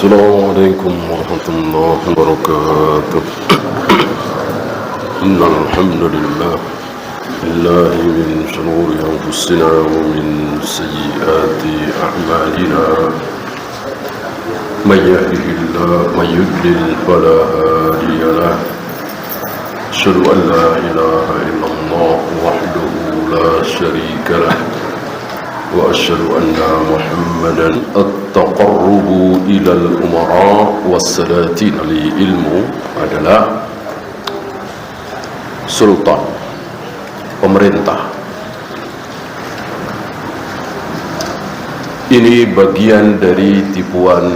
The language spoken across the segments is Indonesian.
السلام عليكم ورحمة الله وبركاته. إن الحمد لله من شرور أنفسنا ومن سيئات أعمالنا. من يهده الله من يضلل فلا هادي له. أشهد أن لا إله إلا الله وحده لا شريك له. وأشهد أن محمدا التقرب إلى الأمراء والسلاطين. Ilmu adalah sultan, pemerintah. Ini bagian dari tipuan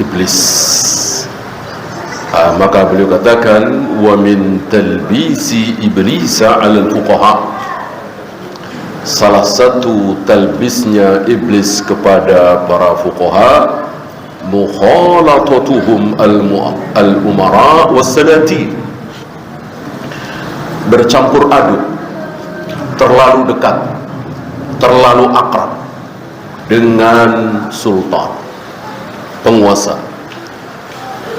iblis. Maka beliau katakan, wa min talbisi iblisa 'ala al-fuqaha. Salah satu talbisnya iblis kepada para fuqaha, mukhalatatuhum al-umara was-salatin, bercampur aduk, terlalu dekat, terlalu akrab dengan sultan, penguasa.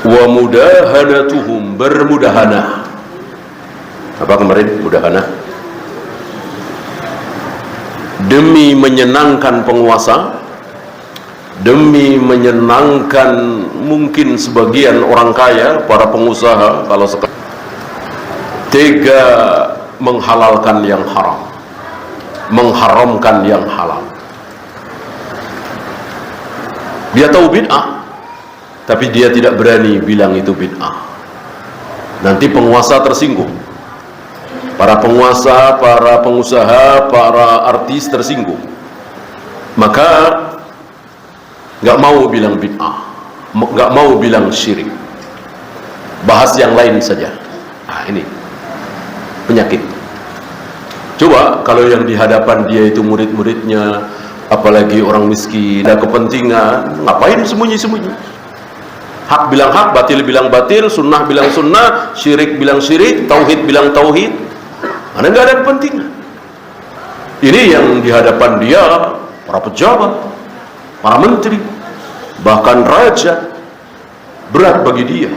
Wa mudahanatuhum, bermudahana. Apa kemarin mudahana? Demi menyenangkan penguasa, demi menyenangkan mungkin sebagian orang kaya, para pengusaha, kalau sekarang tega menghalalkan yang haram, mengharamkan yang halal. Dia tahu bid'ah, tapi dia tidak berani bilang itu bid'ah. Nanti penguasa tersinggung, para penguasa, para pengusaha, para artis tersinggung. Maka nggak mau bilang bid'ah, nggak mau bilang syirik, bahas yang lain saja. Ini penyakit. Coba kalau yang di hadapan dia itu murid-muridnya, apalagi orang miskin, ada kepentingan, ngapain sembunyi-sembunyi? Hak bilang hak, batil bilang batil, sunnah bilang sunnah, syirik bilang syirik, tauhid bilang tauhid. Mana nggak ada kepentingan. Ini yang di hadapan dia para pejabat, para menteri, bahkan raja. Berat bagi dia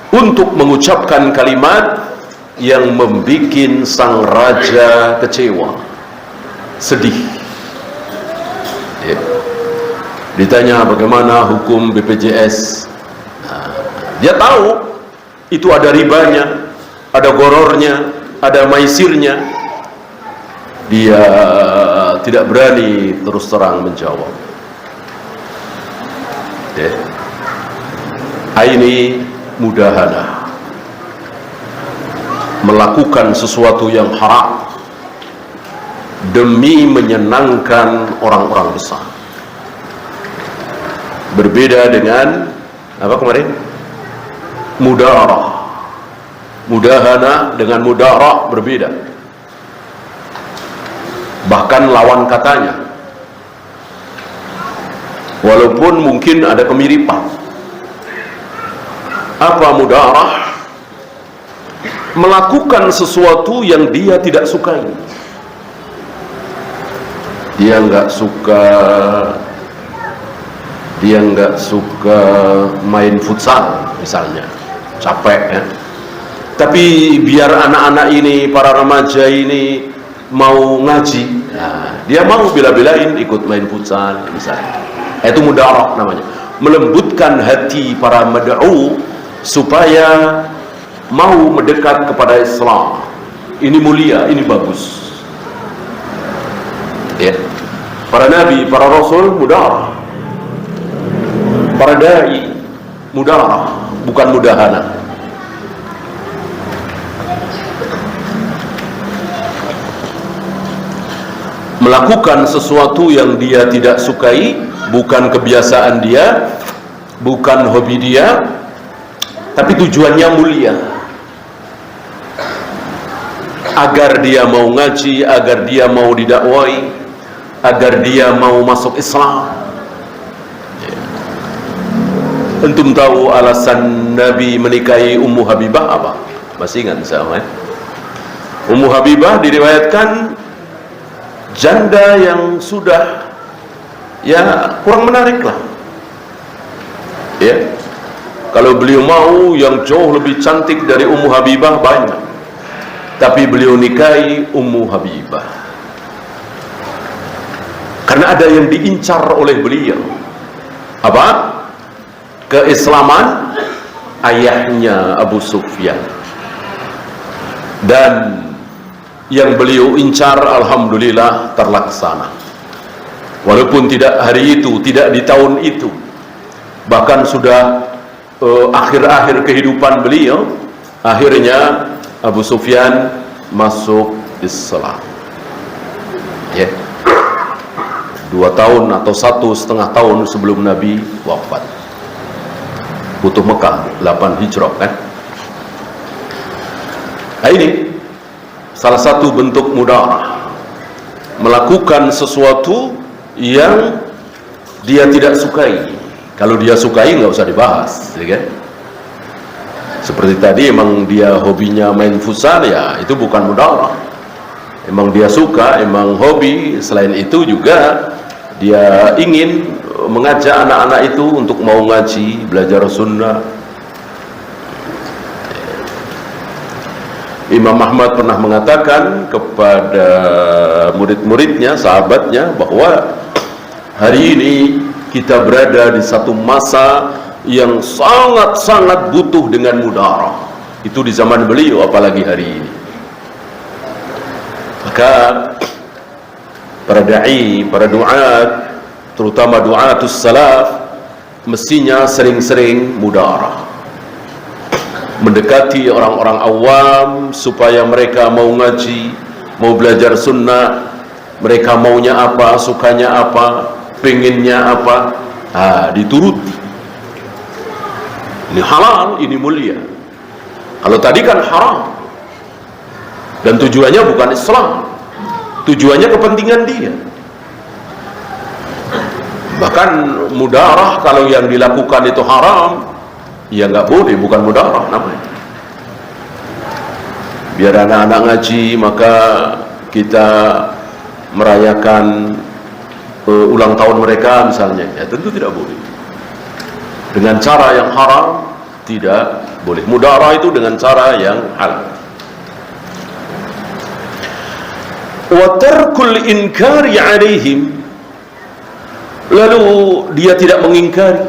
untuk mengucapkan kalimat yang membuat sang raja kecewa, sedih. Ditanya bagaimana hukum BPJS, dia tahu itu ada ribanya, ada gorornya, ada maisirnya. Dia tidak berani terus terang menjawab. Ini mudahana, melakukan sesuatu yang haram demi menyenangkan orang-orang besar. Berbeda dengan apa kemarin? Mudarah. Mudahana dengan mudarah berbeda. Bahkan lawan katanya, walaupun mungkin ada kemiripan. Apa mudarah? Melakukan sesuatu yang dia tidak sukai. Dia nggak suka main futsal misalnya, capek ya. Tapi biar anak-anak ini, para remaja ini mau ngaji, dia mau bela-belain ikut main futsal misalnya. Itu mudarah namanya. Melembutkan hati para mad'u supaya mau mendekat kepada Islam. Ini mulia, ini bagus. Ya. Para nabi, para rasul mudarah. Para dai mudarah, bukan mudahana. Melakukan sesuatu yang dia tidak sukai, bukan kebiasaan dia, bukan hobi dia, tapi tujuannya mulia, agar dia mau ngaji, agar dia mau didakwai, agar dia mau masuk Islam. Antum tahu alasan Nabi menikahi Ummu Habibah apa? Masih ingat misalnya? Ummu Habibah diriwayatkan janda yang sudah ya kurang menarik lah. Ya, kalau beliau mau yang jauh lebih cantik dari Ummu Habibah banyak, tapi beliau nikahi Ummu Habibah karena ada yang diincar oleh beliau. Apa? Keislaman ayahnya Abu Sufyan. Dan yang beliau incar alhamdulillah terlaksana, walaupun tidak hari itu, tidak di tahun itu, bahkan sudah akhir-akhir kehidupan beliau, akhirnya Abu Sufyan masuk Islam. Ya, 2 tahun atau 1,5 tahun sebelum Nabi wafat. Futuh Mekah 8 Hijrah kan. Nah, ini salah satu bentuk mudarah, melakukan sesuatu yang dia tidak sukai. Kalau dia sukai nggak usah dibahas, ya kan? Seperti tadi, emang dia hobinya main futsal, ya itu bukan mudarah. Emang dia suka, emang hobi. Selain itu juga dia ingin mengajak anak-anak itu untuk mau ngaji, belajar sunnah. Imam Ahmad pernah mengatakan kepada murid-muridnya, sahabatnya, bahwa hari ini kita berada di satu masa yang sangat-sangat butuh dengan mudarah. Itu di zaman beliau, apalagi hari ini. Maka para da'i, para du'at, terutama du'atus salaf, mestinya sering-sering mudarah, mendekati orang-orang awam supaya mereka mau ngaji, mau belajar sunnah. Mereka maunya apa, sukanya apa, pengennya apa, dituruti. Ini halal, ini mulia. Kalau tadi kan haram, dan tujuannya bukan Islam, tujuannya kepentingan dia. Bahkan mudarah kalau yang dilakukan itu haram, ya nggak boleh, bukan mudarah namanya. Biar anak-anak ngaji, maka kita merayakan ulang tahun mereka misalnya, ya tentu tidak boleh. Dengan cara yang haram tidak boleh. Mudarah itu dengan cara yang halal. Wa tarkul inkari alaihim, lalu dia tidak mengingkari.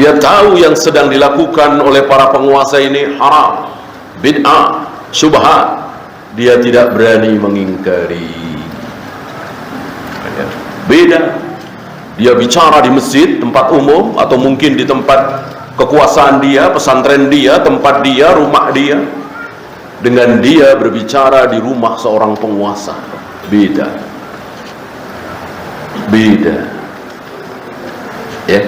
Dia tahu yang sedang dilakukan oleh para penguasa ini haram, bid'ah, syubhat. Dia tidak berani mengingkari. Beda dia bicara di masjid, tempat umum, atau mungkin di tempat kekuasaan dia, pesantren dia, tempat dia, rumah dia, dengan dia berbicara di rumah seorang penguasa. Beda. Ya.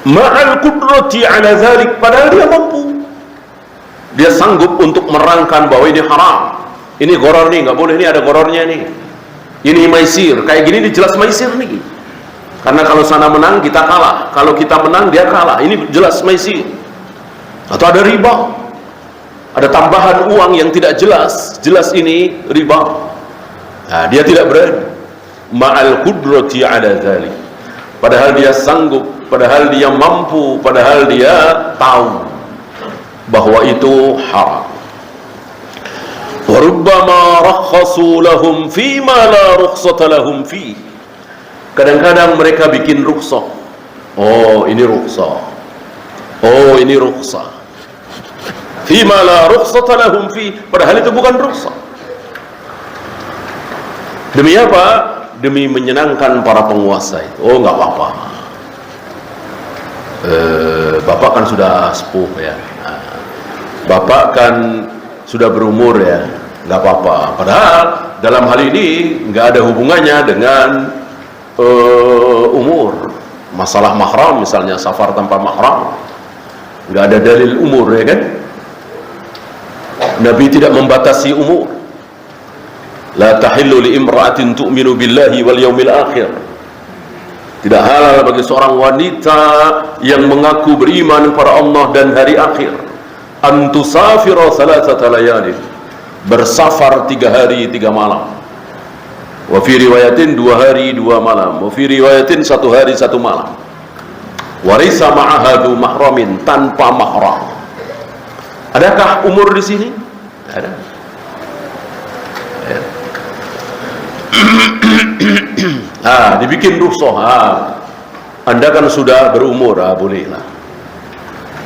Ma'al qudrati ala dzalik, padahal dia mampu. Dia sanggup untuk merangkan bahwa ini haram, ini goror nih, nggak boleh nih, ada gorornya nih. Ini maisir, kayak gini jelas maisir nih. Karena kalau sana menang kita kalah, kalau kita menang dia kalah. Ini jelas maisir. Atau ada riba, ada tambahan uang yang tidak jelas, jelas ini riba. Nah, dia tidak berani. Ma'al qudrati ala dzalik, padahal dia sanggup, padahal dia mampu, padahal dia tahu bahwa itu haram. Wa rubbama rakhasu lahum fi ma la rukhsata lahum fi. Kadang-kadang mereka bikin rukhsah. Oh, ini rukhsah. Oh, ini rukhsah. Fi ma la rukhsata lahum fi, padahal itu bukan rukhsah. Demi apa? Demi menyenangkan para penguasa itu. Oh, enggak apa-apa. Bapak kan sudah sepuh ya. Bapak kan sudah berumur ya, nggak apa-apa. Padahal dalam hal ini nggak ada hubungannya dengan umur. Masalah mahram misalnya, safar tanpa mahram, nggak ada dalil umur, ya kan? Nabi tidak membatasi umur. La tahillu li imra'atin tu'minu billahi wal yawmil akhir. Tidak halal bagi seorang wanita yang mengaku beriman kepada Allah dan hari akhir, antusafira salasata layalin, bersafar 3 hari 3 malam. Wa fi riwayatin 2 hari 2 malam. Wa fi riwayatin 1 hari 1 malam. Warisa ma'ahadu mahramin, tanpa mahram. Adakah umur di sini? Ada. Ya. Dibikin rukhsah. Anda kan sudah berumur, bolehlah.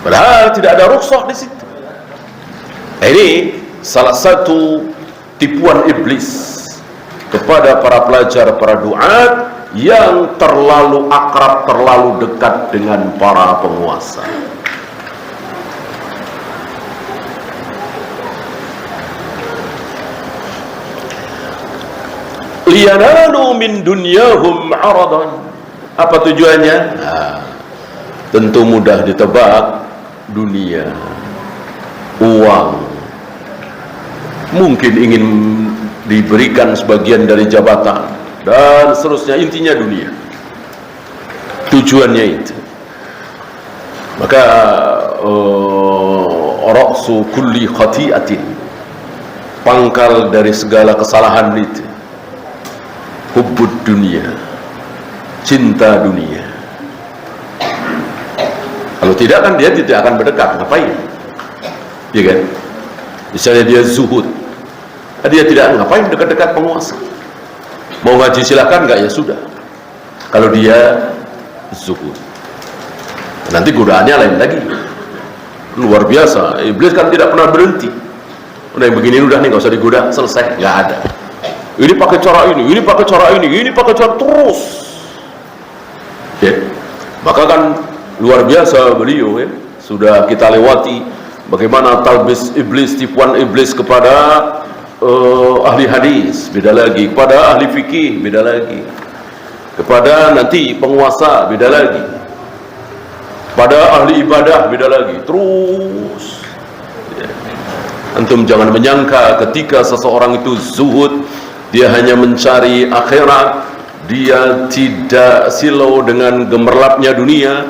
Padahal tidak ada rukhsah di situ. Ini salah satu tipuan iblis kepada para pelajar, para duat yang terlalu akrab, terlalu dekat dengan para penguasa. Liyanalu min dunyahum aradan. Apa tujuannya? Tentu mudah ditebak. Dunia, uang, mungkin ingin diberikan sebagian dari jabatan dan seterusnya. Intinya dunia, tujuannya itu. Maka ra'su kulli khati'atin, pangkal dari segala kesalahan itu hubbud dunia, cinta dunia. Kalau tidak kan dia tidak akan berdekat. Ngapain? Ya kan? Misalnya dia zuhud, dia tidak ngapain dekat-dekat penguasa. Mau ngaji silakan, enggak ya sudah. Kalau dia zuhud, nanti godaannya lain lagi. Luar biasa. Iblis kan tidak pernah berhenti. Udah yang begini udah nih, nggak usah digoda, selesai, nggak ada. Ini pakai cara ini pakai cara ini pakai cara terus. Ya. Maka kan luar biasa beliau, ya. Sudah kita lewati bagaimana talbis iblis, tipuan iblis kepada ahli hadis, beda lagi, kepada ahli fikih, beda lagi, kepada nanti penguasa, beda lagi, pada ahli ibadah, beda lagi, terus. Ya. Antum jangan menyangka ketika seseorang itu zuhud, dia hanya mencari akhirat, dia tidak silau dengan gemerlapnya dunia,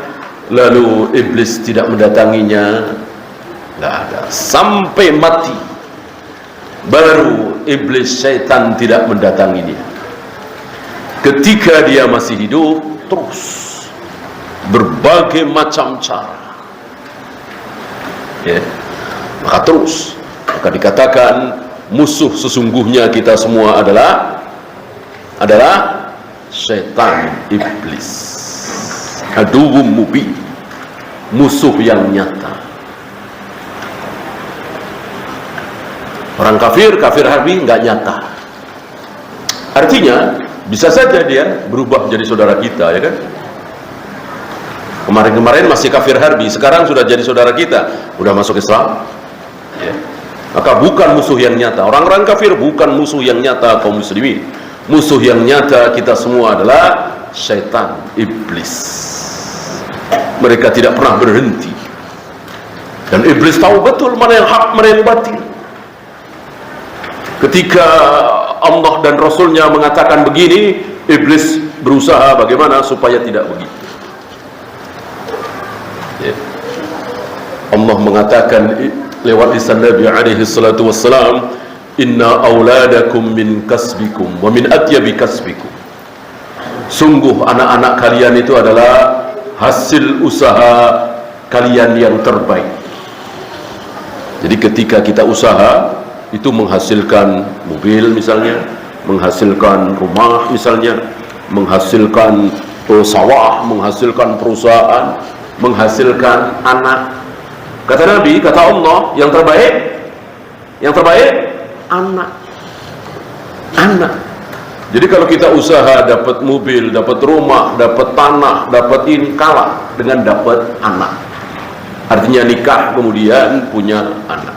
lalu iblis tidak mendatanginya. Tidak ada. Sampai mati baru iblis, syaitan tidak mendatanginya. Ketika dia masih hidup, terus berbagai macam cara, ya. Maka terus, maka dikatakan musuh sesungguhnya kita semua adalah syaitan, iblis. Aduwwum mubin, musuh yang nyata. Orang kafir harbi nggak nyata. Artinya bisa saja dia berubah jadi saudara kita, ya kan? Kemarin-kemarin masih kafir harbi, sekarang sudah jadi saudara kita, udah masuk Islam, ya. Maka bukan musuh yang nyata. Orang-orang kafir bukan musuh yang nyata kaum muslimin. Musuh yang nyata kita semua adalah syaitan, iblis. Mereka tidak pernah berhenti. Dan iblis tahu betul mana yang hak, mana yang batil. Ketika Allah dan Rasulnya mengatakan begini, iblis berusaha bagaimana supaya tidak begitu. Ya. Allah mengatakan lewat lisan Nabi alaihi salatu wassalam, inna auladakum min kasbikum wa min atyabi kasbikum. Sungguh anak-anak kalian itu adalah hasil usaha kalian yang terbaik. Jadi ketika kita usaha itu menghasilkan mobil misalnya, menghasilkan rumah misalnya, menghasilkan sawah, menghasilkan perusahaan, menghasilkan anak. Kata Nabi, kata Allah, yang terbaik anak. Jadi kalau kita usaha dapat mobil, dapat rumah, dapat tanah, dapat ini, kalah dengan dapat anak. Artinya nikah kemudian punya anak.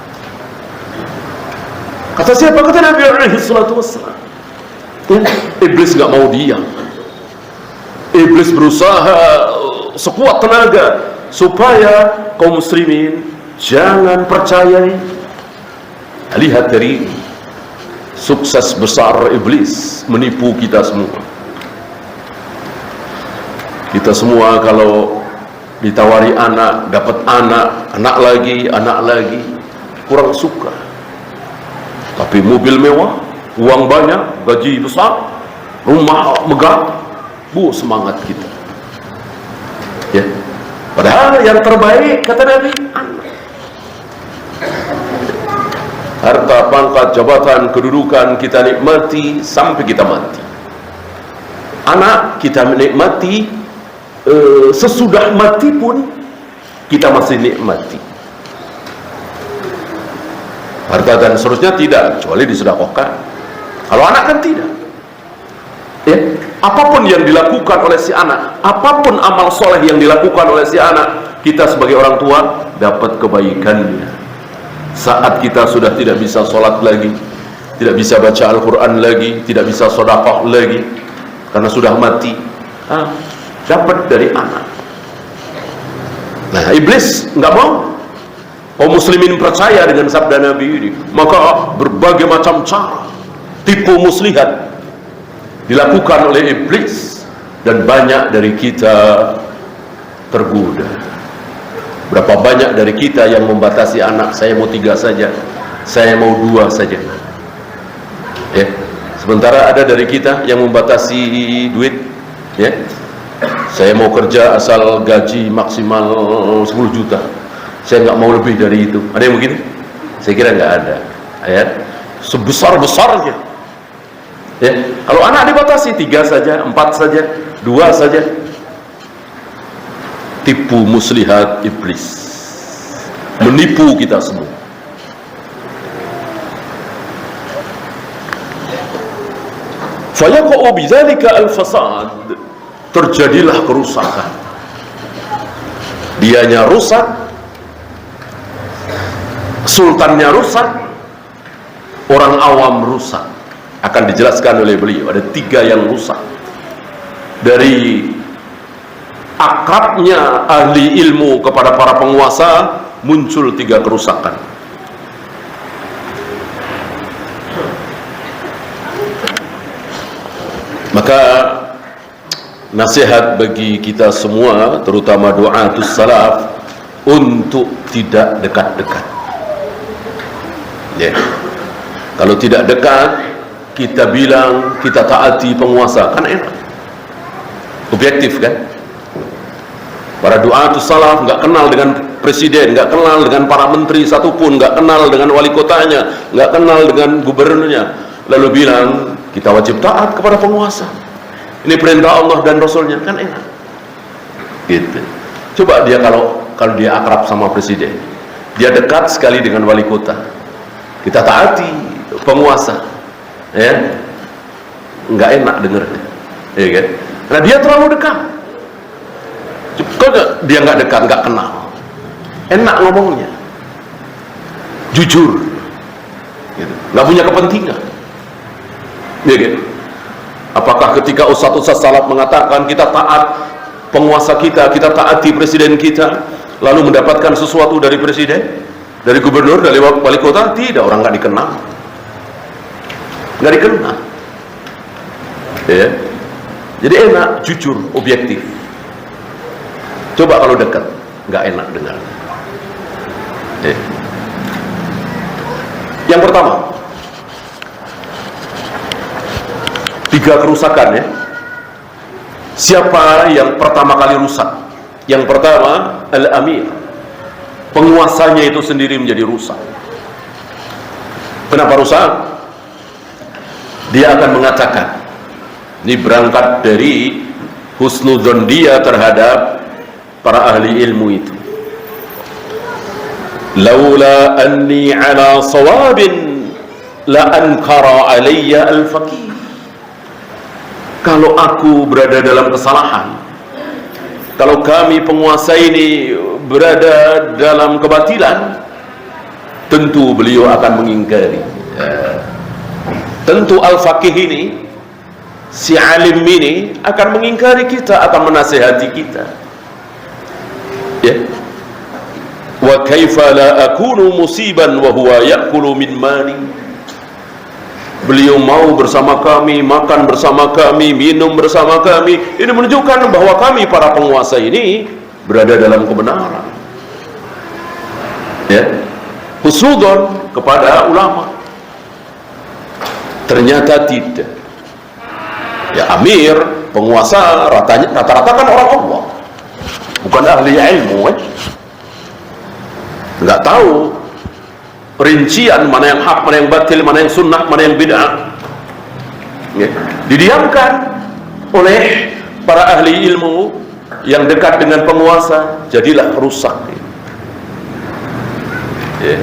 Kata siapa? Kata Nabi alaihi salatu wassalam. Iblis nggak mau diam. Iblis berusaha sekuat tenaga supaya kaum muslimin jangan percaya. Lihat dari sukses besar iblis menipu kita semua. Kita semua kalau ditawari anak, dapat anak lagi, kurang suka. Tapi mobil mewah, uang banyak, gaji besar, rumah megah, semangat kita. Ya. Padahal yang terbaik kata Nabi, anak. Harta, pangkat, jabatan, kedudukan kita nikmati sampai kita mati. Anak kita menikmati, sesudah mati pun kita masih nikmati. Harta dan seterusnya tidak, kecuali disedekahkan. Kalau anak kan tidak. Ya, apapun yang dilakukan oleh si anak, apapun amal soleh yang dilakukan oleh si anak, kita sebagai orang tua dapat kebaikannya. Saat kita sudah tidak bisa sholat lagi, tidak bisa baca Al-Quran lagi, tidak bisa sedekah lagi, karena sudah mati, dapat dari anak. Nah, iblis nggak mau. Kaum muslimin percaya dengan sabda Nabi ini, maka berbagai macam cara tipu muslihat dilakukan oleh iblis, dan banyak dari kita tergoda. Berapa banyak dari kita yang membatasi anak, saya mau 3 saja, saya mau 2 saja. Ya. Sementara ada dari kita yang membatasi duit, ya. Saya mau kerja asal gaji maksimal 10 juta. Saya nggak mau lebih dari itu. Ada yang begitu? Saya kira nggak ada. Ya. Sebesar-besarnya. Ya. Kalau anak dibatasi 3 saja, 4 saja, 2 saja. Tipu muslihat iblis, menipu kita semua. Fayaqa'u bidzalika al-fasad, terjadilah kerusakan. Dianya rusak, sultannya rusak, orang awam rusak. Akan dijelaskan oleh beliau, ada 3 yang rusak. Dari akrabnya ahli ilmu kepada para penguasa, muncul 3 kerusakan. Maka nasihat bagi kita semua, terutama du'atus salaf, untuk tidak dekat-dekat. Ya. Kalau tidak dekat, kita bilang kita taati penguasa, kan enak, objektif kan. Para du'atus salaf nggak kenal dengan presiden, nggak kenal dengan para menteri satupun, nggak kenal dengan wali kotanya, nggak kenal dengan gubernurnya, lalu bilang kita wajib taat kepada penguasa. Ini perintah Allah dan Rasulnya, kan enak. Gitu. Coba dia kalau dia akrab sama presiden, dia dekat sekali dengan wali kota, kita taati penguasa, ya, nggak enak dengernya, ya kan? Nah dia terlalu dekat. Kok dia nggak dekat, nggak kenal, enak ngomongnya, jujur, gitu. Nggak punya kepentingan, ya gitu. Apakah ketika ustaz-ustaz salaf mengatakan kita taat penguasa kita, kita taati presiden kita, lalu mendapatkan sesuatu dari presiden, dari gubernur, dari wali kota? Tidak, orang nggak dikenal, nggak dikenal, ya. Jadi enak, jujur, objektif. Coba kalau dekat, nggak enak dengar. Yang pertama, 3 kerusakan, ya. Siapa yang pertama kali rusak? Yang pertama, al-amir. Penguasanya itu sendiri menjadi rusak. Kenapa rusak? Dia akan mengatakan, ini berangkat dari husnudzon dia terhadap para ahli ilmu itu. Laula anni ala sawabin la ankara alayya al-faqih. Kalau aku berada dalam kesalahan, kalau kami penguasa ini berada dalam kebatilan, tentu beliau akan mengingkari. Tentu al-faqih ini, si alim ini akan mengingkari kita, akan menasihati kita. Ya. Wa kaifa la akunu musiban wa huwa ya'kulu min mali. Beliau mau bersama kami, makan bersama kami, minum bersama kami. Ini menunjukkan bahwa kami para penguasa ini berada dalam kebenaran. Ya. Husnudzon kepada ulama. Ternyata tidak. Ya, amir, penguasa rata-rata kan orang Allah, bukan ahli ilmu, kan? Nggak tahu rincian mana yang hak, mana yang batil, mana yang sunnah, mana yang bid'ah. Ya. Didiamkan oleh para ahli ilmu yang dekat dengan penguasa, jadilah rusak. Ya.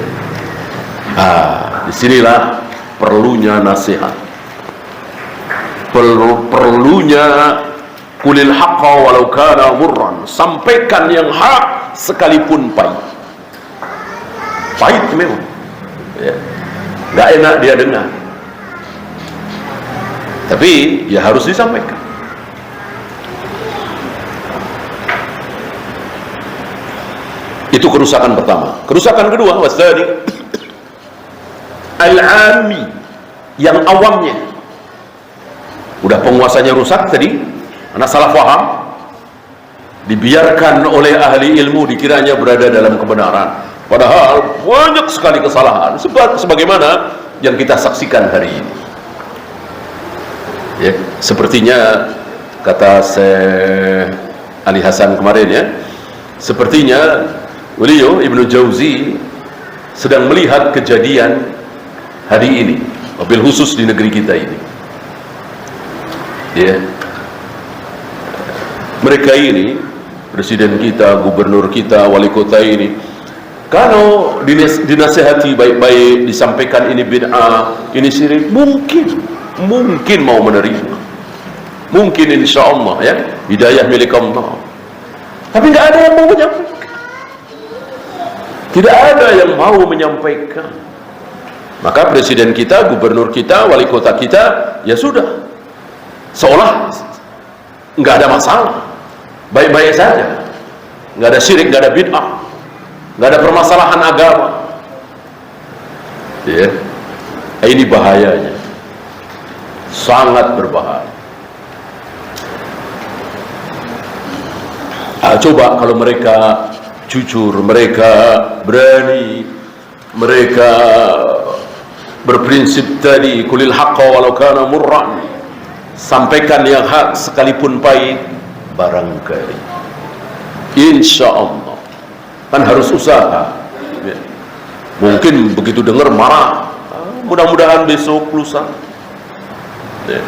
Disinilah perlunya nasihat, perlunya kulil haqqa walau kana murran, sampaikan yang hak sekalipun pahit. Pahit memang, ya. Nggak enak dia dengar, tapi ya harus disampaikan. Itu kerusakan pertama. Kerusakan kedua, wasdari al-ami, yang awamnya. Udah penguasanya rusak tadi, anak salah paham, dibiarkan oleh ahli ilmu, dikiranya berada dalam kebenaran, padahal banyak sekali kesalahan, sebagaimana yang kita saksikan hari ini. Ya, sepertinya kata Syekh Ali Hasan kemarin, ya, sepertinya beliau Ibnu Jauzi sedang melihat kejadian hari ini, wabil khusus di negeri kita ini. Ya, mereka ini, presiden kita, gubernur kita, wali kota ini, kalau dinasihati baik-baik, disampaikan ini bid'ah, ini syirik, mungkin mau menerima, mungkin insya Allah, ya, hidayah milik Allah. Tapi nggak ada yang mau menyampaikan, tidak ada yang mau menyampaikan. Maka presiden kita, gubernur kita, wali kota kita, ya sudah, seolah nggak ada masalah, baik-baik saja, nggak ada syirik, nggak ada bid'ah, nggak ada permasalahan agama. Ya, ini bahayanya, sangat berbahaya. Coba kalau mereka jujur, mereka berani, mereka berprinsip tadi, kulil haqqa walau kana murran, sampaikan yang hak sekalipun pahit, barangkali insya Allah, kan harus usaha, ya. Mungkin begitu dengar marah, mudah-mudahan besok lusa, ya.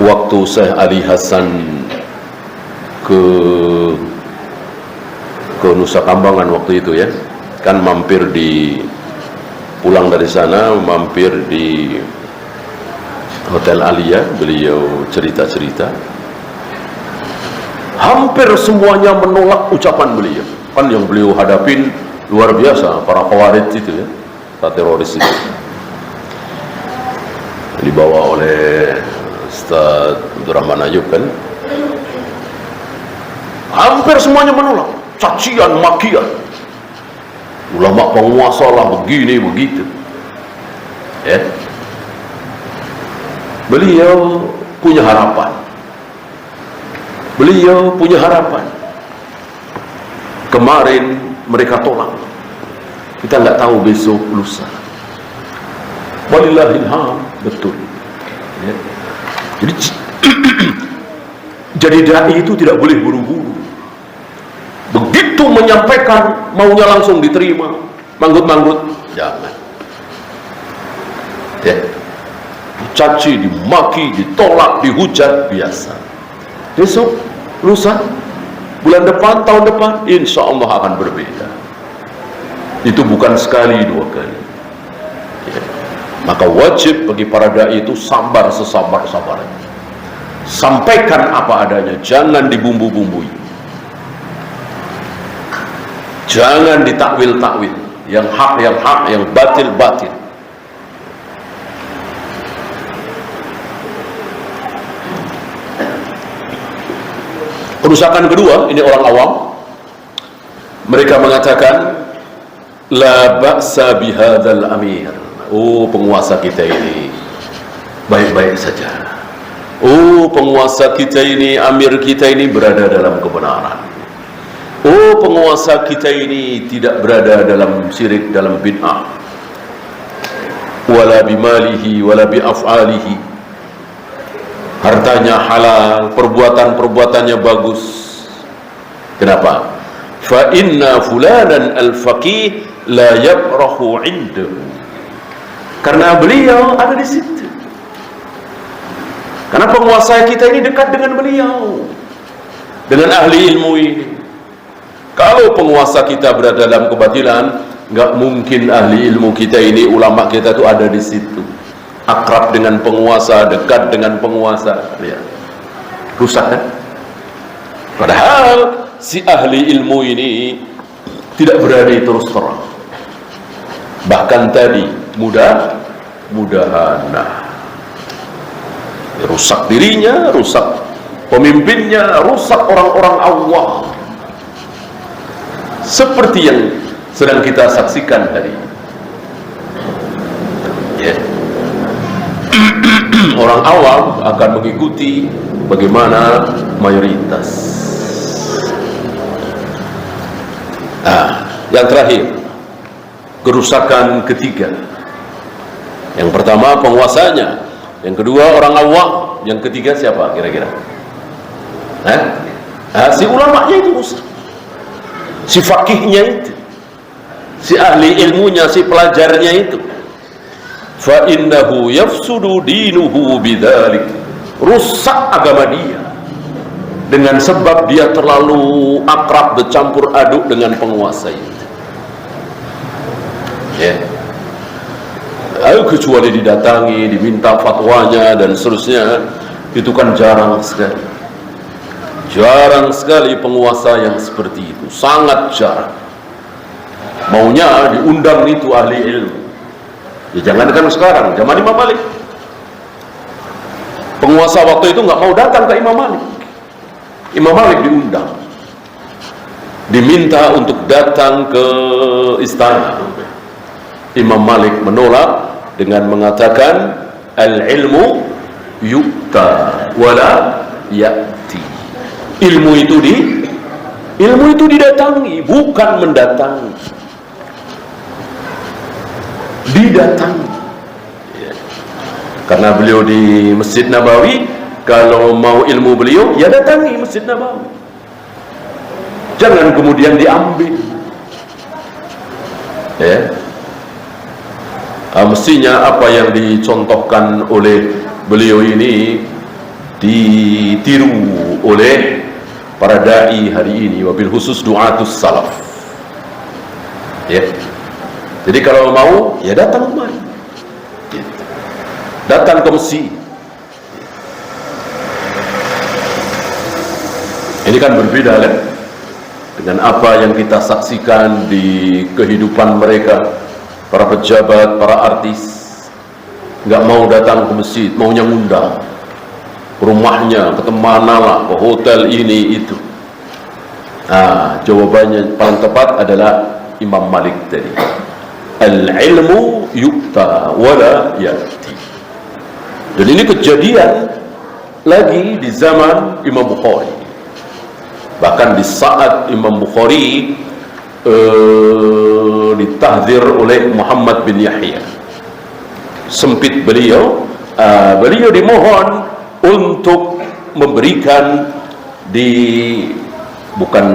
Waktu Syekh Ali Hasan ke Nusa Kambangan waktu itu, ya, kan mampir pulang dari sana, mampir di Hotel Alia, beliau cerita-cerita, hampir semuanya menolak ucapan beliau. Kan yang beliau hadapin luar biasa, para khawarij itu, ya, para teroris itu, dibawa oleh Ustaz Abdurrahman Ayub, kan. Hampir semuanya menolak, cacian, makian, ulama penguasa lah begini begitu, ya. Beliau punya harapan, beliau punya harapan. Kemarin mereka tolak, kita nggak tahu besok lusa, walillahilham, betul, ya. Jadi dai itu tidak boleh buru-buru. Begitu menyampaikan, maunya langsung diterima, manggut-manggut, jangan. Ya, dicaci, dimaki, ditolak, dihujat, biasa. Besok, lusa, bulan depan, tahun depan, insya Allah akan berbeda. Itu bukan sekali, dua kali, ya. Maka wajib bagi para dai itu sabar sesabar-sabarnya, sampaikan apa adanya, jangan dibumbu-bumbui, jangan ditakwil-takwil, yang hak, yang batil-batil. Kerusakan kedua, ini orang awam, mereka mengatakan la ba'sa bihadzal amir. Oh, penguasa kita ini baik-baik saja. Oh, penguasa kita ini, amir kita ini berada dalam kebenaran. Oh, penguasa kita ini tidak berada dalam syirik, dalam bid'ah. wala bimalihi wala biaf'alihi. Hartanya halal, perbuatan-perbuatannya bagus. Kenapa? Fa inna fulanan al-faqih la yabrahu indahu. Karena beliau ada di situ. Karena penguasa kita ini dekat dengan beliau, dengan ahli ilmu ini. Kalau penguasa kita berada dalam kebatilan, nggak mungkin ahli ilmu kita ini, ulama kita itu ada di situ, akrab dengan penguasa, dekat dengan penguasa. Ya. Rusak kan? Padahal si ahli ilmu ini tidak berani terus terang, bahkan tadi mudah-mudahan rusak dirinya, rusak pemimpinnya, rusak orang-orang Allah, seperti yang sedang kita saksikan hari ini. Ya. Orang awam akan mengikuti bagaimana mayoritas. Yang terakhir, kerusakan ketiga. Yang pertama penguasanya, yang kedua orang awam, yang ketiga siapa kira-kira? Si ulamanya itu rusak, si fakihnya itu, si ahli ilmunya, si pelajarnya itu. Fa innahu yafsudu dinuhu bidzalik. Rusak agama dia dengan sebab dia terlalu akrab, bercampur aduk dengan penguasa itu. Ya. Kecuali didatangi, diminta fatwanya dan seterusnya, itu kan jarang sekali. Jarang sekali penguasa yang seperti itu, sangat jarang. Maunya diundang itu ahli ilmu. Ya jangankan sekarang, zaman Imam Malik. Penguasa waktu itu nggak mau datang ke Imam Malik. Imam Malik diundang, diminta untuk datang ke istana. Imam Malik menolak dengan mengatakan al-ilmu yu'ta wala ya'ti. Ilmu itu didatangi, bukan mendatangi. Didatangi. Ya. Karena beliau di Masjid Nabawi, kalau mau ilmu beliau, ya datangi Masjid Nabawi. Jangan kemudian diambil. Ya. Mestinya apa yang dicontohkan oleh beliau ini ditiru oleh para dai hari ini, wabil khusus du'atus salaf. Ya. Jadi kalau mau, ya datang kemari. Datang ke masjid. Ini kan berbeda kan dengan apa yang kita saksikan di kehidupan mereka. Para pejabat, para artis nggak mau datang ke masjid, maunya ngundang ke rumahnya, ke kemana lah, ke hotel ini itu. Jawabannya paling tepat adalah Imam Malik tadi. Al-ilmu yu'ta wala ya'ti. Dan ini kejadian lagi di zaman Imam Bukhari. Bahkan di saat Imam Bukhari ditahdzir oleh Muhammad bin Yahya, sempit beliau dimohon untuk memberikan di bukan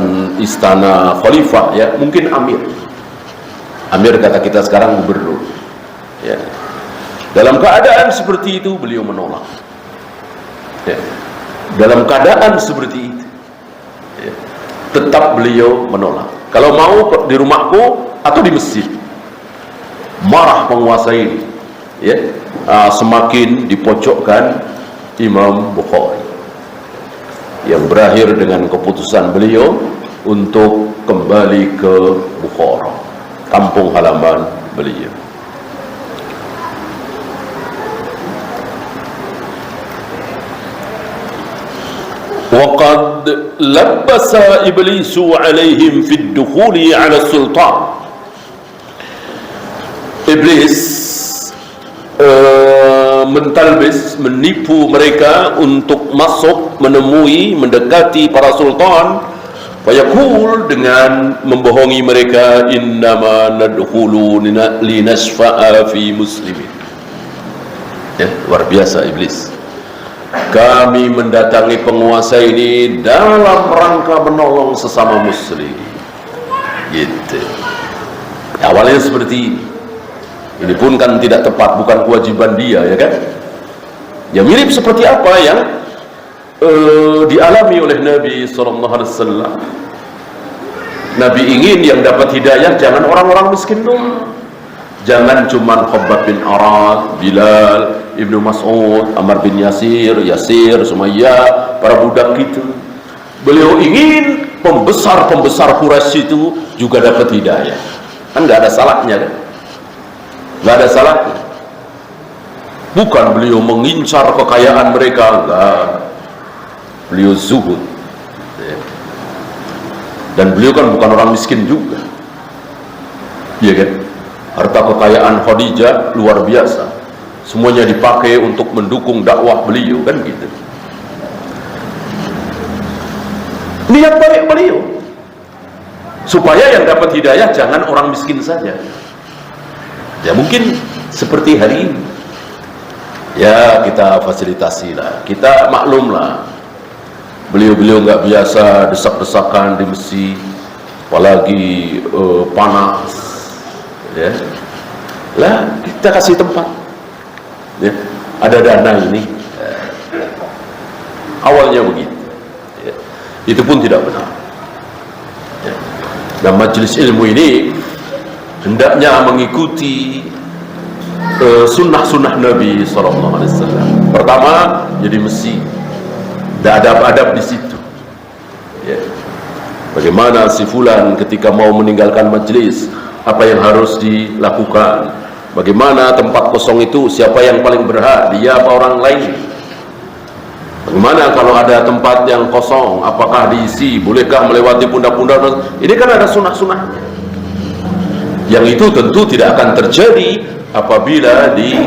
istana khalifah, ya mungkin amir kata kita sekarang, gubernur, ya. Dalam keadaan seperti itu beliau menolak, ya. Dalam keadaan seperti itu, ya. Tetap beliau menolak. Kalau mau di rumahku atau di masjid. Marah penguasa ini, ya. Semakin dipojokkan Imam Bukhari, yang berakhir dengan keputusan beliau untuk kembali ke Bukhara, kampung halaman beliau. وقد لبس إبليس عليهم في الدخول على السلطان. Iblis mentalbis, menipu mereka untuk masuk, menemui, mendekati para sultan. Fayaqul, dengan membohongi mereka, innama nadkhulu linasfa'a fi muslimin. Ya, luar biasa iblis. Kami mendatangi penguasa ini dalam rangka menolong sesama muslim. Gitu. Awalnya seperti ini. Ini pun kan tidak tepat, bukan kewajiban dia, ya kan? Ya mirip seperti apa yang dialami oleh Nabi SAW. Nabi ingin yang dapat hidayah jangan orang-orang miskin doang. Jangan cuman Khabbab bin Arad, Bilal, Ibnu Mas'ud, Ammar bin Yasir, Sumayyah, para budak itu. Beliau ingin pembesar-pembesar Quraisy itu juga dapat hidayah. Kan nggak ada salahnya kan? Nggak ada salahnya. Bukan beliau mengincar kekayaan mereka, enggak. Beliau zuhud. Dan beliau kan bukan orang miskin juga. Iya kan? Harta kekayaan Khadijah luar biasa. Semuanya dipakai untuk mendukung dakwah beliau, kan gitu. Niat baik beliau supaya yang dapat hidayah jangan orang miskin saja. Ya mungkin seperti hari ini. Ya kita fasilitasi lah, kita maklum lah. Beliau-beliau nggak biasa desak-desakan di masjid, apalagi panas. Ya, lah kita kasih tempat. Ya, ada dana ini. Awalnya begitu. Ya, itu pun tidak benar. Ya. Dan majelis ilmu ini hendaknya mengikuti sunnah-sunnah Nabi SAW. Pertama, jadi mesti ada adab-adab di situ. Ya. Bagaimana si fulan ketika mau meninggalkan majelis, apa yang harus dilakukan? Bagaimana tempat kosong itu, siapa yang paling berhak, dia apa orang lain? Bagaimana kalau ada tempat yang kosong, apakah diisi, bolehkah melewati pundak-pundak? Ini kan ada sunnah-sunnahnya. Yang itu tentu tidak akan terjadi apabila di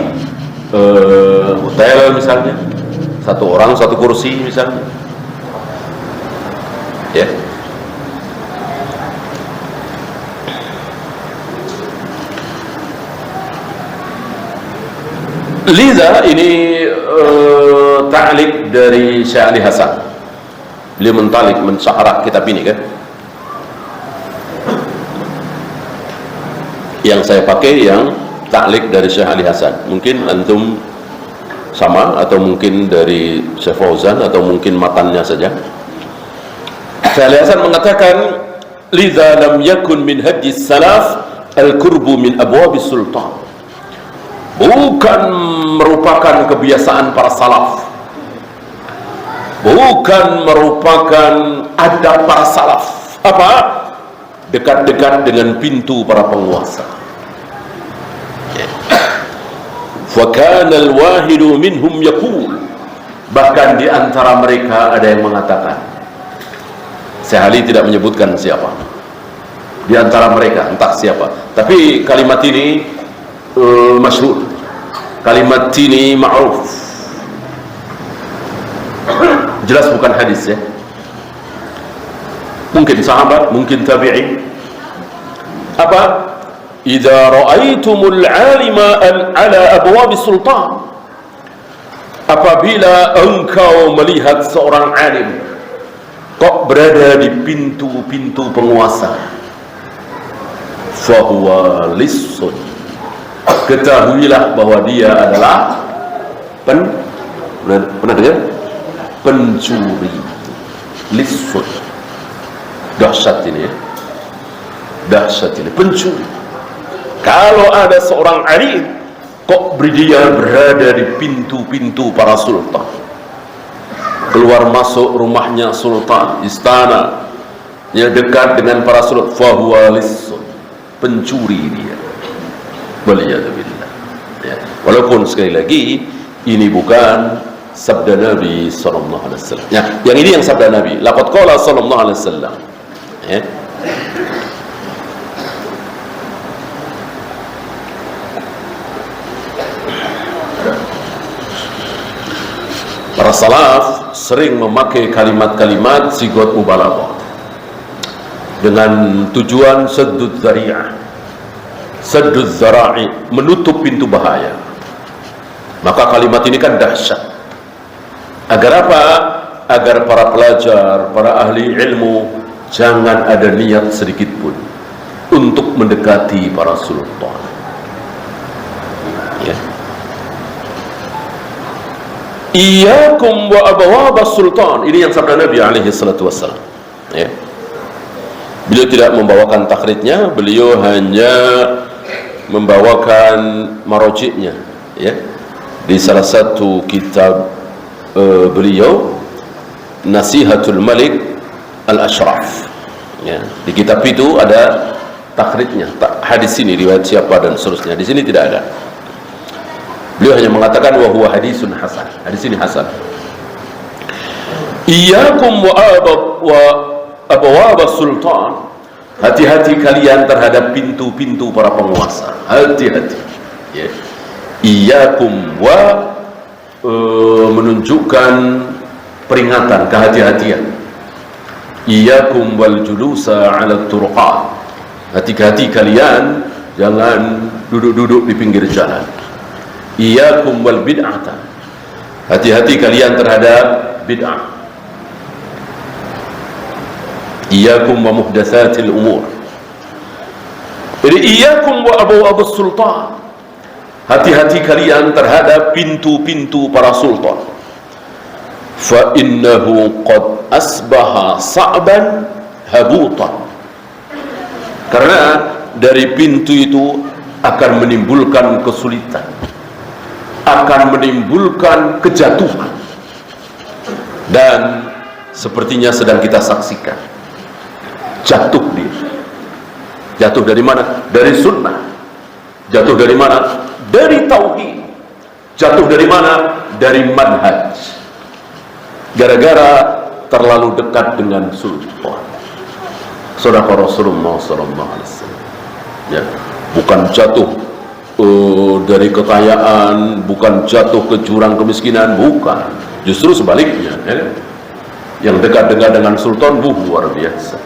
hotel misalnya, satu orang satu kursi misalnya, ya. Liza ini ta'liq dari Syekh Ali Hasan. Beliau mensyarah kitab ini kan. Yang saya pakai yang ta'liq dari Syekh Ali Hasan. Mungkin antum sama, atau mungkin dari Syekh Fauzan, atau mungkin matannya saja. Syekh Ali Hasan mengatakan, "Liza lam yakun min hadyi salaf al-qurbu min abwabis sultan." Bukan merupakan kebiasaan para salaf, bukan merupakan adab para salaf. Apa? Dekat-dekat dengan pintu para penguasa. Fakana al-wahidu minhum yaqul, bahkan di antara mereka ada yang mengatakan, Syekh Ali tidak menyebutkan siapa di antara mereka, entah siapa, tapi kalimat ini masyhur, kalimat ini ma'ruf, jelas bukan hadis ya, mungkin sahabat, mungkin tabi'in. Apa? Idza ra'aitumul 'alima ala abwab sultan, apabila engkau melihat seorang alim kok berada di pintu-pintu penguasa, fahuwa lissun, ketahuilah bahwa dia adalah pernah dengar? Pencuri. Lissun. Dahsyat ini ya. Dahsyat ini, pencuri. Kalau ada seorang alim kok dia berada di pintu-pintu para sultan, keluar masuk rumahnya sultan, istana, ya dekat dengan para sultan, fahuwa lissun, pencuri dia. Waliyadzubillah. Ya. Walaupun sekali lagi ini bukan sabda Nabi sallallahu alaihi wasallam. Ya, yang ini yang sabda Nabi. Laqad qala sallallahu alaihi wasallam. Ya. Para salaf sering memakai kalimat-kalimat sigot mubalaghah dengan tujuan saddud dzari'ah, sadduz zara'i, menutup pintu bahaya. Maka kalimat ini kan dahsyat. Agar apa? Agar para pelajar, para ahli ilmu jangan ada niat sedikit pun untuk mendekati para sultan. Ya. Iyyakum wa abwabas sultan. Ini yang sabda Nabi alaihi salatu wassalam. Ya. Beliau tidak membawakan takhrijnya, beliau hanya membawakan marojiknya, ya. Di salah satu kitab beliau, Nasihatul Malik Al-Ashraf, ya. Di kitab itu ada takhrijnya, hadis ini riwayat siapa dan seterusnya. Di sini tidak ada. Beliau hanya mengatakan wa huwa hadisun hasan. Hadis ini hasan. Iyyakum wa abwabas sultan. Hati-hati kalian terhadap pintu-pintu para penguasa. Hati-hati. Ya. Iyyakum wa menunjukkan peringatan, kehati-hatian. Iyyakum wal julusa 'ala turuqat. Hati-hati kalian jangan duduk-duduk di pinggir jalan. Iyyakum wal bid'ata. Hati-hati kalian terhadap bid'ah. Iyyakum wa muhdatsatil umur. Jadi iyyakum wa abwabus sultan. Hati-hati kalian terhadap pintu-pintu para sultan. Fa innahu qad asbaha sa'ban habutan. Karena dari pintu itu akan menimbulkan kesulitan, akan menimbulkan kejatuhan. Dan sepertinya sedang kita saksikan. Jatuh dia. Jatuh dari mana? Dari sunnah. Jatuh dari mana? Dari tauhid. Jatuh dari mana? Dari manhaj. Gara-gara terlalu dekat dengan sultan. Saudara Rasulullah SAW. Ya, bukan jatuh dari kekayaan, bukan jatuh ke jurang kemiskinan, bukan. Justru sebaliknya, ya. Yang dekat-dekat dengan sultan, luar biasa.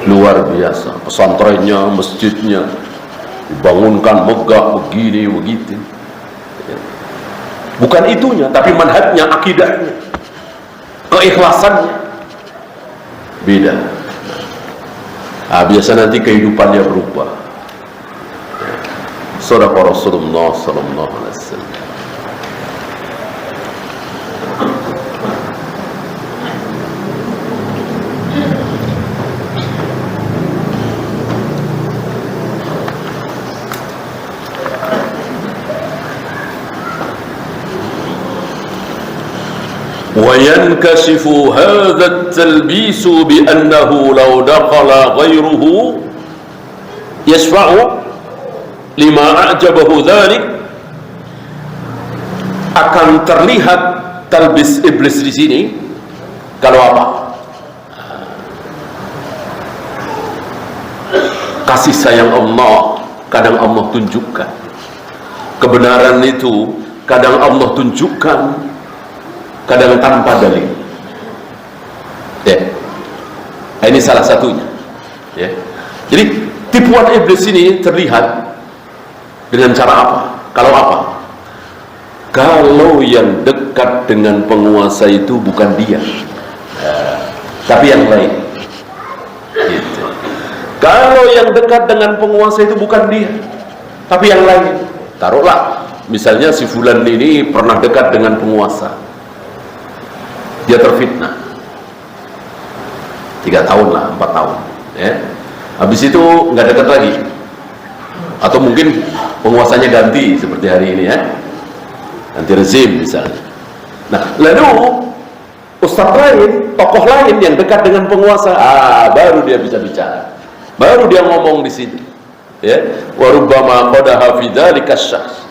Luar biasa. Pesantrennya, masjidnya dibangunkan megah begini begitu. Ya. Bukan itunya, tapi manhajnya, akidahnya, keikhlasannya beda. Biasa nanti kehidupannya berubah. Saudara Rasulullah sallallahu alaihi wasallam. وينكشف هذا التلبيس بأنه لو دخل غيره يشفع لما أعجبه ذلك. Akan terlihat talbis iblis di sini kalau apa? Kasih sayang Allah kadang Allah tunjukkan, kebenaran itu kadang Allah tunjukkan, kadang tanpa dalil. Ya. Ini salah satunya. Ya. Jadi tipuan iblis ini terlihat dengan cara apa? Kalau apa? Kalau yang dekat dengan penguasa itu bukan dia, tapi yang lain. Gitu. Kalau yang dekat dengan penguasa itu bukan dia, tapi yang lain. Taruhlah, misalnya si fulan ini pernah dekat dengan penguasa. Dia terfitnah 3 tahun lah, 4 tahun, ya. Habis itu nggak dekat lagi, atau mungkin penguasanya ganti seperti hari ini, ya, ganti rezim misalnya. Nah, lalu ustadz lain, tokoh lain yang dekat dengan penguasa, baru dia bisa bicara, baru dia ngomong di sini, ya. Warubbama qadaha fi dzalika asy-syakhs,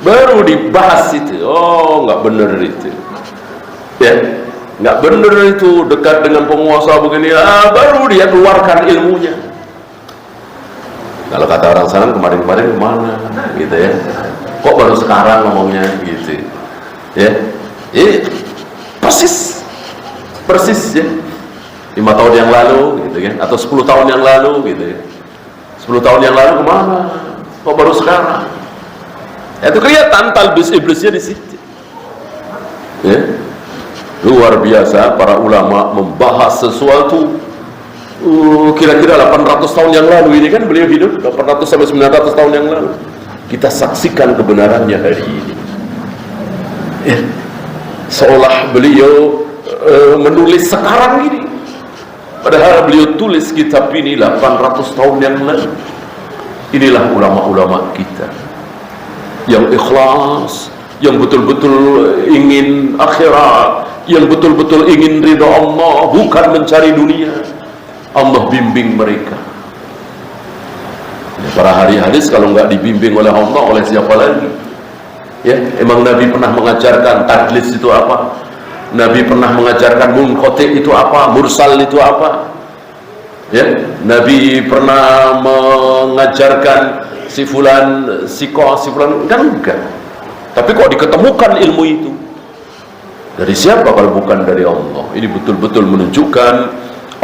baru dibahas itu. Oh, nggak bener itu. Ya, nggak benar itu, dekat dengan penguasa begini, baru dia keluarkan ilmunya. Kalau kata orang sana, kemarin-kemarin kemana, gitu ya? Kok baru sekarang ngomongnya, gitu? Ya, ini persis ya. 5 tahun yang lalu, gitu kan? Atau 10 tahun yang lalu, gitu ya? 10 tahun yang lalu kemana? Kok baru sekarang? Itu kelihatan talbis iblisnya di situ. Ya. Luar biasa para ulama membahas sesuatu kira-kira 800 tahun yang lalu. Ini kan beliau hidup 800 sampai 900 tahun yang lalu. Kita saksikan kebenarannya hari ini. Ya. Seolah beliau menulis sekarang ini, padahal beliau tulis kitab ini 800 tahun yang lalu. Inilah ulama-ulama kita yang ikhlas, yang betul-betul ingin akhirat, yang betul-betul ingin ridha Allah, bukan mencari dunia. Allah bimbing mereka. Para ahli hadis kalau nggak dibimbing oleh Allah, oleh siapa lagi? Ya, emang Nabi pernah mengajarkan tadlis itu apa? Nabi pernah mengajarkan munqati itu apa? Mursal itu apa? Ya, Nabi pernah mengajarkan si fulan, si fulan, enggak. Tapi kok diketemukan ilmu itu? Dari siapa kalau bukan dari Allah? Ini betul-betul menunjukkan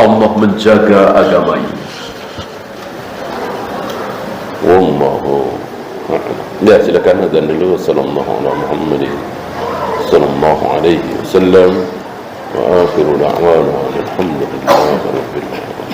Allah menjaga agama ini. Wallahu a'lam. Ya, silakan azan dulu. Sallallahu alaihi wasallam wa akhiru da'wana alhamdulillahi rabbil alamin.